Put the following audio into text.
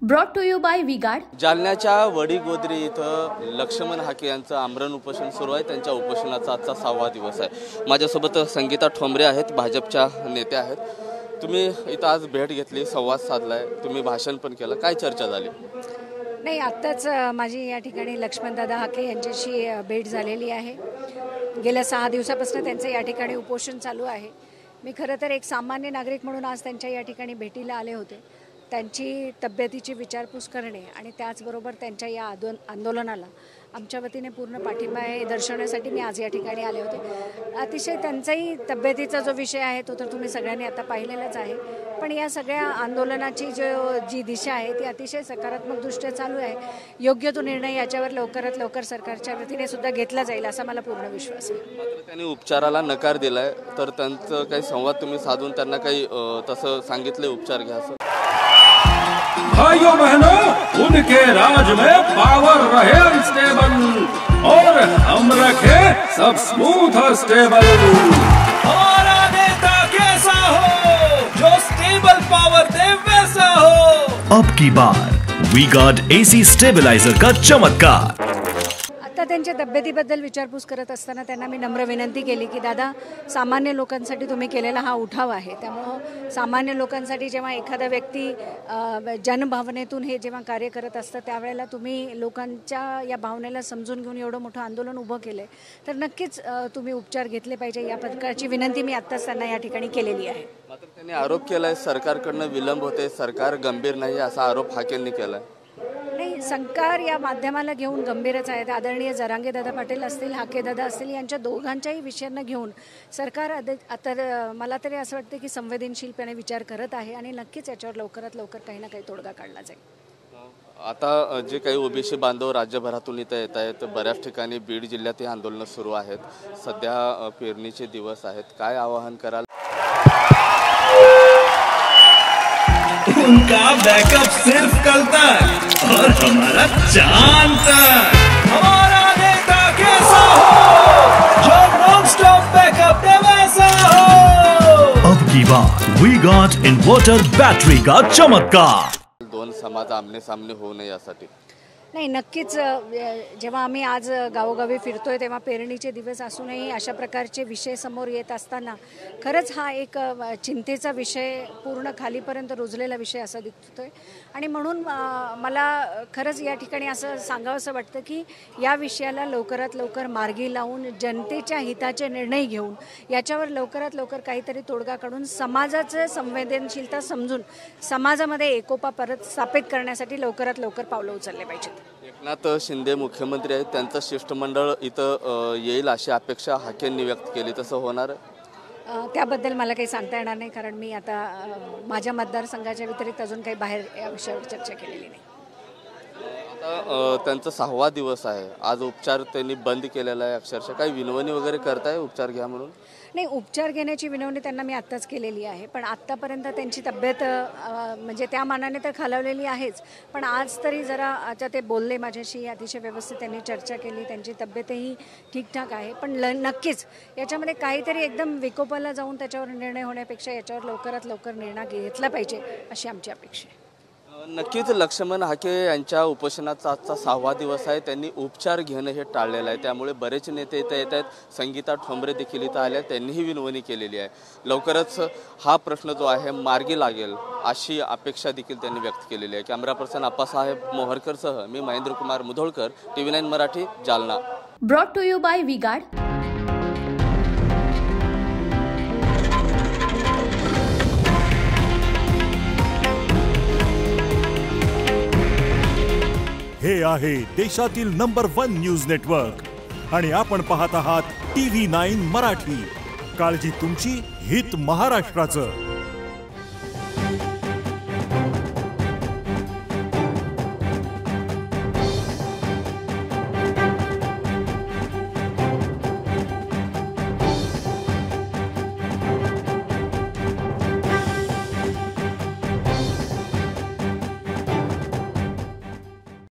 Brought to you by V-Guard. जालन्याच्या वडीगोद्री इथं लक्ष्मण हाके यांचं आमरण उपोषण सुरू आहे। त्यांच्या उपोषणाचा आजचा 6वा दिवस आहे। माझ्यासोबत संगीता ठोंबरे आहेत, भाजपच्या नेत्या आहेत। तुम्ही इथं आज भेट घेतली, संवाद साधलाय, तुम्ही भाषण पण केलं, काय चर्चा झाली? नाही, आत्ताच माझी या ठिकाणी लक्ष्मणदादा हाके यांच्याशी भेट झालेली आहे। गेल्या 6 दिवसापासून त्यांचं या ठिकाणी उपोषण चालू आहे। मी खरं तर एक सामान्य नागरिक म्हणून आज त्यांच्या या ठिकाणी भेटीला आले होते। त्यांची तब्येतीची विचारपूस करणे आणि त्याचबरोबर त्यांच्या या आंदोलनाला आमच्या वतीने पूर्ण पाठिंबा आहे दर्शवण्यासाठी मी आज या ठिकाणी आले होते। अतिशय त्यांचाही तब्येतीचा जो विषय आहे तो तर तुम्ही सगळ्यांनी आता पाहिलेलाच आहे, पण या सगळ्या आंदोलनाची जी दिशा आहे ती अतिशय सकारात्मकदृष्ट्या चालू आहे। योग्य तो निर्णय याच्यावर लवकरात लवकर सरकारच्या वतीने सुद्धा घेतला जाईल असा मला पूर्ण विश्वास आहे। मात्र त्यांनी उपचाराला नकार दिलाय, तर त्यांचं काही संवाद तुम्ही साधून त्यांना काही तसं सांगितले उपचार घ्या असं? भाइयों बहनों, उनके राज में पावर रहे अनस्टेबल और हम रखे सब स्मूथ और स्टेबल। हमारा नेता कैसा हो, जो स्टेबल पावर दे वैसा हो। अब की बार वी गार्ड एसी स्टेबलाइजर का चमत्कार। आता त्यांच्या तब्येतीबद्दल विचारपूस करत असताना त्यांना मी नम्र विनंती केली की दादा, सामान्य लोकांसाठी तुम्ही केलेला हा उठाव आहे, त्यामुळं सामान्य लोकांसाठी जेव्हा एखादा व्यक्ती जनभावनेतून हे जेव्हा कार्य करत असतं त्यावेळेला तुम्ही लोकांच्या या भावनेला समजून घेऊन एवढं मोठं आंदोलन उभं केलं तर नक्कीच तुम्ही उपचार घेतले पाहिजे, या प्रकारची विनंती मी आत्ताच त्यांना या ठिकाणी केलेली आहे। मात्र त्यांनी आरोप केलाय सरकारकडनं विलंब होते, सरकार गंभीर नाही असा आरोप हाकेंनी केलाय। नाही, सरकार या माध्यमाला घेऊन गंभीरच आहेत। आदरणीय जरांगे दादा पाटील असतील, हाके दादा असतील, यांच्या दोघांच्याही विषयांना घेऊन सरकार आता मला तरी असं वाटतं की संवेदनशीलपणे विचार करत आहे आणि नक्कीच याच्यावर लवकरात लवकर काही ना काही तोडगा काढला जाईल। आता जे काही ओबीसी बांधव राज्यभरातून इथं येत आहेत, बऱ्याच ठिकाणी बीड जिल्ह्यात ही आंदोलनं सुरू आहेत, सध्या पेरणीचे दिवस आहेत, काय आवाहन कराल? उनका बैकअप सिर्फ कल तक और हमारा चांद तक। हमारा नेता कैसा हो, जो नॉन स्टॉप बैकअप दे वैसा हो। अब की बार वी गार्ड इन्वर्टर बैटरी का चमत्कार। दोन समाज आमने सामने होऊ नये यासाठी नाही, नक्कीच जेव्हा आम्ही आज गावोगावी फिरतोय तेव्हा पेरणीचे दिवस असूनही अशा प्रकारचे विषय समोर येत असताना खरंच हा एक चिंतेचा विषय, पूर्ण खालीपर्यंत रुजलेला विषय असा दिसतोय आणि म्हणून मला खरंच या ठिकाणी असं सांगावंसं वाटतं की या विषयाला लवकरात लवकर मार्गी लावून जनतेच्या हिताचे निर्णय घेऊन याच्यावर लवकरात लवकर काहीतरी तोडगा काढून समाजाचं संवेदनशीलता समजून समाजामध्ये एकोपा परत स्थापित करण्यासाठी लवकरात लवकर पावलं उचलले पाहिजेत। एकनाथ शिंदे मुख्यमंत्री आहेत, त्यांचं शिष्टमंडळ इथं येईल अशी अपेक्षा हाकेंनी व्यक्त केली, तसं होणार? त्याबद्दल मला काही सांगता येणार नाही, कारण मी आता माझ्या मतदारसंघाच्या व्यतिरिक्त अजून काही बाहेर या विषयावर चर्चा केलेली नाही। आता त्यांचा 6वा दिवस आहे, आज उपचार त्यांनी बंद केलेला आहे, अक्षरशः काही विनवणी वगैरे करताय उपचार घ्या म्हणून? नाही, उपचार घेण्याची विनवणी त्यांना मी आत्ताच केलेली आहे, पण आत्तापर्यंत त्यांची तब्येत म्हणजे त्या मानाने तर खालावलेली आहेच, पण आज तरी जरा आता ते बोलले माझ्याशी, अतिशय व्यवस्थित त्यांनी चर्चा केली, त्यांची तब्येतही ठीकठाक आहे, पण नक्कीच याच्यामध्ये काहीतरी एकदम विकोपाला जाऊन त्याच्यावर निर्णय होण्यापेक्षा याच्यावर लवकरात लवकर निर्णय घेतला पाहिजे अशी आमची अपेक्षा आहे। नक्कीच लक्ष्मण हाके यांच्या उपोषणाचा आजचा 6वा दिवस आहे, त्यांनी उपचार घेणं हे टाळलेलं आहे, त्यामुळे बरेच नेते इथं येत आहेत। संगीता ठोंबरे देखील इथं आल्या, त्यांनीही विनवणी केलेली आहे, लवकरच हा प्रश्न जो आहे मार्गी लागेल अशी अपेक्षा देखील त्यांनी व्यक्त केलेली आहे। कॅमेरा पर्सन आप्पासाहेब मोहरकरसह मी Mahendra Kumar Mudholkar, TV9 Marathi, Jalna. Brought to you by V-Guard. हे आहे देशातील नंबर 1 न्यूज नेटवर्क आणि आपण पाहत आहात TV9 मराठी। काळजी तुमची, हित महाराष्ट्राचं।